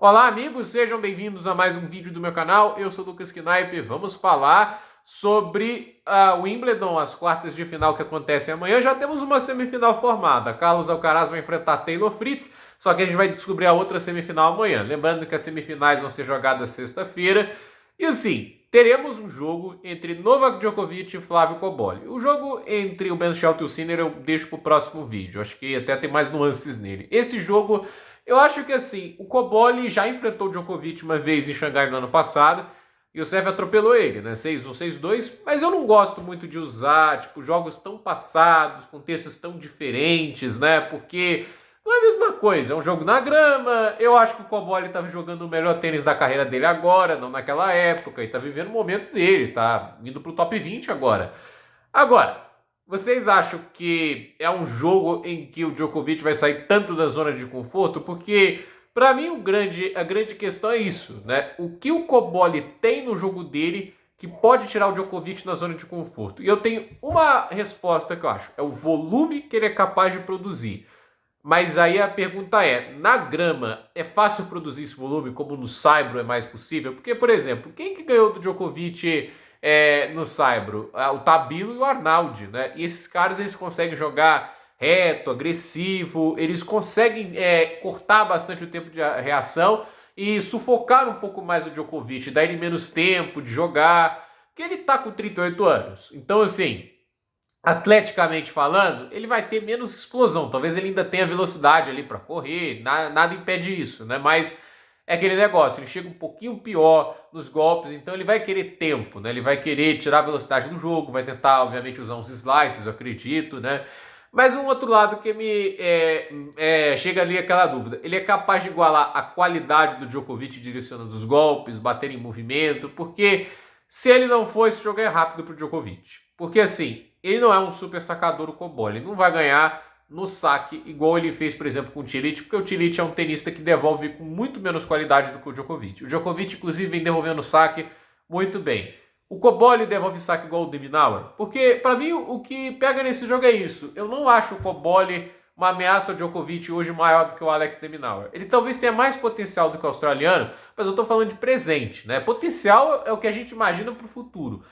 Olá, amigos, sejam bem-vindos a mais um vídeo do meu canal. Eu sou o Lucas Knaip. Vamos falar sobre a Wimbledon, as quartas de final que acontecem amanhã. Já temos uma semifinal formada. Carlos Alcaraz vai enfrentar Taylor Fritz, só que a gente vai descobrir a outra semifinal amanhã. Lembrando que as semifinais vão ser jogadas sexta-feira. E assim, teremos um jogo entre Novak Djokovic e Flávio Cobolli. O jogo entre o Ben Shelton e o Sinner eu deixo para o próximo vídeo. Acho que até tem mais nuances nele. Esse jogo, eu acho que assim, o Cobolli já enfrentou o Djokovic uma vez em Xangai no ano passado e o Sérgio atropelou ele, né? 6-1, 6-2. Mas eu não gosto muito de usar, tipo, jogos tão passados, contextos tão diferentes, né? Porque não é a mesma coisa, é um jogo na grama. Eu acho que o Cobolli estava jogando o melhor tênis da carreira dele agora, não naquela época, e tá vivendo o momento dele, tá indo pro top 20 agora. Agora, vocês acham que é um jogo em que o Djokovic vai sair tanto da zona de conforto? Porque, para mim, a grande questão é isso, né? O que o Cobolli tem no jogo dele que pode tirar o Djokovic na zona de conforto? E eu tenho uma resposta que eu acho: é o volume que ele é capaz de produzir. Mas aí a pergunta é, na grama é fácil produzir esse volume como no saibro é mais possível? Porque, por exemplo, quem que ganhou do Djokovic no saibro? O Tabilo e o Arnaldi, né? E esses caras eles conseguem jogar reto, agressivo, eles conseguem cortar bastante o tempo de reação e sufocar um pouco mais o Djokovic, dar ele menos tempo de jogar, porque ele tá com 38 anos. Então, assim, atleticamente falando, ele vai ter menos explosão. Talvez ele ainda tenha velocidade ali para correr, nada impede isso, né? Mas é aquele negócio, ele chega um pouquinho pior nos golpes, então ele vai querer tempo, né? Ele vai querer tirar a velocidade do jogo, vai tentar, obviamente, usar uns slices, eu acredito, né? Mas um outro lado que me chega ali aquela dúvida, ele é capaz de igualar a qualidade do Djokovic direcionando os golpes, bater em movimento, porque se ele não for, esse jogo é rápido pro Djokovic. Porque assim, ele não é um super sacador o Cobolli, ele não vai ganhar no saque igual ele fez, por exemplo, com o Cilic, porque o Cilic é um tenista que devolve com muito menos qualidade do que o Djokovic. O Djokovic, inclusive, vem devolvendo saque muito bem. O Cobolli devolve saque igual o de Minaur, porque para mim o que pega nesse jogo é isso. Eu não acho o Cobolli uma ameaça ao Djokovic hoje maior do que o Alex de Minaur. Ele talvez tenha mais potencial do que o australiano, mas eu estou falando de presente, né? Potencial é o que a gente imagina para o futuro.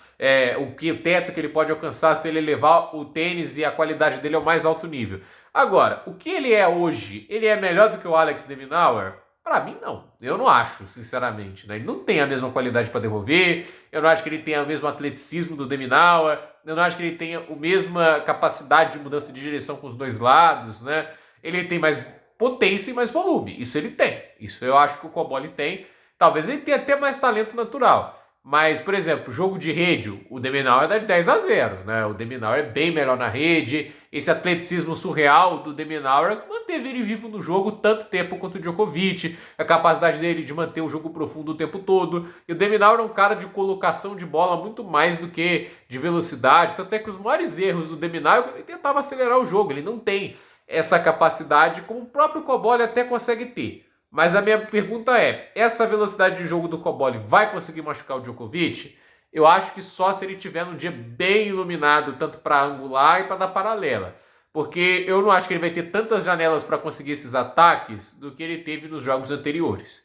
O teto que ele pode alcançar se ele levar o tênis e a qualidade dele ao mais alto nível. Agora, o que ele é hoje, ele é melhor do que o Alex de Minaur? Para mim, não. Eu não acho, sinceramente. Né? Ele não tem a mesma qualidade para devolver. Eu não acho que ele tenha o mesmo atleticismo do Deminauer. Eu não acho que ele tenha a mesma capacidade de mudança de direção com os dois lados. Né? Ele tem mais potência e mais volume. Isso ele tem. Isso eu acho que o Cobolli tem. Talvez ele tenha até mais talento natural. Mas, por exemplo, jogo de rede, o de Minaur é de 10-0, né? O de Minaur é bem melhor na rede. Esse atleticismo surreal do de Minaur manteve ele vivo no jogo tanto tempo quanto o Djokovic, a capacidade dele de manter o jogo profundo o tempo todo. E o de Minaur é um cara de colocação de bola muito mais do que de velocidade. Tanto é que os maiores erros do de Minaur ele tentava acelerar o jogo. Ele não tem essa capacidade como o próprio Cobolli até consegue ter. Mas a minha pergunta é, essa velocidade de jogo do Cobolli vai conseguir machucar o Djokovic? Eu acho que só se ele tiver num dia bem iluminado, tanto para angular e para dar paralela. Porque eu não acho que ele vai ter tantas janelas para conseguir esses ataques do que ele teve nos jogos anteriores.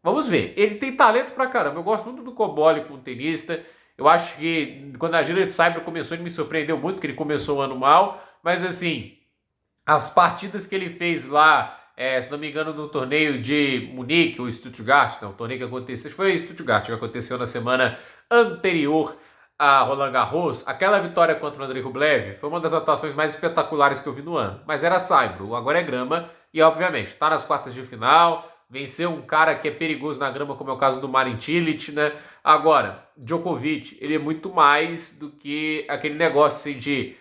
Vamos ver. Ele tem talento pra caramba. Eu gosto muito do Cobolli como tenista. Eu acho que quando a gira de Saibro começou, ele me surpreendeu muito, que ele começou o ano mal. Mas assim, as partidas que ele fez lá, se não me engano, no torneio de Munique ou Stuttgart, não, o torneio que aconteceu, foi Stuttgart, que aconteceu na semana anterior a Roland Garros, aquela vitória contra o Andrei Rublev foi uma das atuações mais espetaculares que eu vi no ano. Mas era saibro, agora é grama e, obviamente, está nas quartas de final, venceu um cara que é perigoso na grama, como é o caso do Marin Cilic, né? Agora, Djokovic, ele é muito mais do que aquele negócio assim, de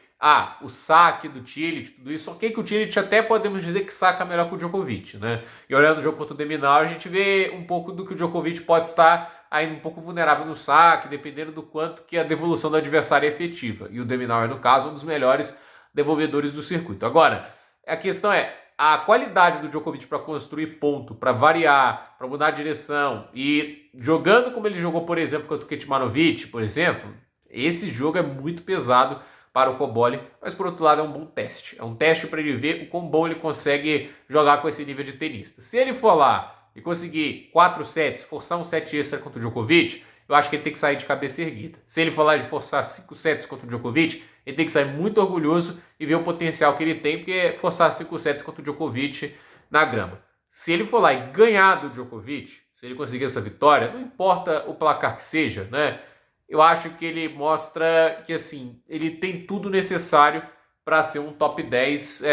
o saque do Cilic, tudo isso. Ok que o Cilic até podemos dizer que saca melhor que o Djokovic, né? E olhando o jogo contra o de Minaur, a gente vê um pouco do que o Djokovic pode estar ainda um pouco vulnerável no saque, dependendo do quanto que a devolução do adversário é efetiva. E o de Minaur, no caso, um dos melhores devolvedores do circuito. Agora, a questão é, a qualidade do Djokovic para construir ponto, para variar, para mudar a direção, e jogando como ele jogou, por exemplo, contra o Kecmanovic, por exemplo, esse jogo é muito pesado para o Cobolli, mas por outro lado é um bom teste. É um teste para ele ver o quão bom ele consegue jogar com esse nível de tenista. Se ele for lá e conseguir 4 sets, forçar um set extra contra o Djokovic, eu acho que ele tem que sair de cabeça erguida. Se ele for lá de forçar 5 sets contra o Djokovic, ele tem que sair muito orgulhoso e ver o potencial que ele tem, porque é forçar 5 sets contra o Djokovic na grama. Se ele for lá e ganhar do Djokovic, se ele conseguir essa vitória, não importa o placar que seja, né? Eu acho que ele mostra que, assim, ele tem tudo necessário para ser um top 10,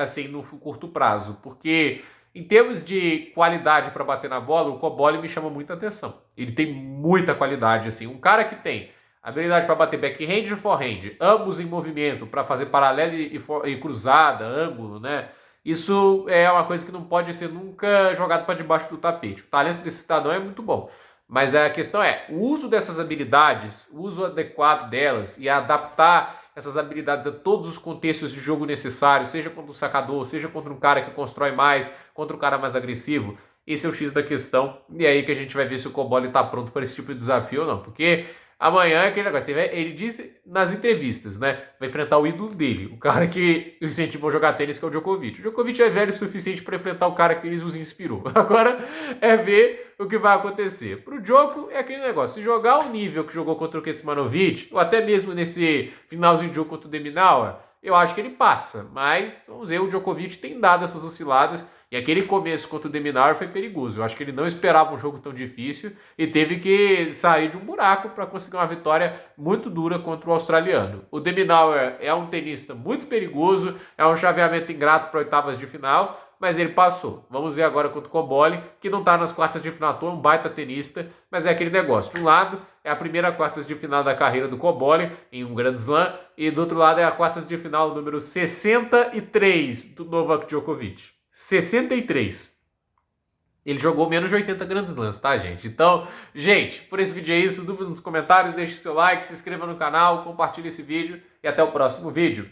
assim, no curto prazo. Porque, em termos de qualidade para bater na bola, o Cobolli me chama muita atenção. Ele tem muita qualidade, assim. Um cara que tem habilidade para bater backhand e forehand, ambos em movimento, para fazer paralelo e cruzada, ângulo, né? Isso é uma coisa que não pode ser nunca jogado para debaixo do tapete. O talento desse cidadão é muito bom. Mas a questão é, o uso dessas habilidades, o uso adequado delas e adaptar essas habilidades a todos os contextos de jogo necessários, seja contra um sacador, seja contra um cara que constrói mais, contra um cara mais agressivo, esse é o X da questão. E é aí que a gente vai ver se o Cobolli está pronto para esse tipo de desafio ou não. Porque amanhã é aquele negócio, ele disse nas entrevistas, né? Vai enfrentar o ídolo dele, o cara que o incentivou a jogar tênis, que é o Djokovic. O Djokovic é velho o suficiente para enfrentar o cara que eles os inspirou. Agora é ver o que vai acontecer. Pro Djoko é aquele negócio, se jogar o nível que jogou contra o Kecmanovic, ou até mesmo nesse finalzinho de jogo contra o De Minaur, eu acho que ele passa. Mas, vamos ver, o Djokovic tem dado essas osciladas. E aquele começo contra o De Minaur foi perigoso. Eu acho que ele não esperava um jogo tão difícil e teve que sair de um buraco para conseguir uma vitória muito dura contra o australiano. O De Minaur é um tenista muito perigoso, é um chaveamento ingrato para oitavas de final, mas ele passou. Vamos ver agora contra o Cobolli, que não está nas quartas de final, é um baita tenista, mas é aquele negócio. De um lado é a primeira quartas de final da carreira do Cobolli em um Grand Slam, e do outro lado é a quartas de final número 63 do Novak Djokovic. 63. Ele jogou menos de 80 Grand Slams, tá, gente? Então, gente, por esse vídeo é isso. Dúvida nos comentários, deixe seu like, se inscreva no canal, compartilhe esse vídeo e até o próximo vídeo.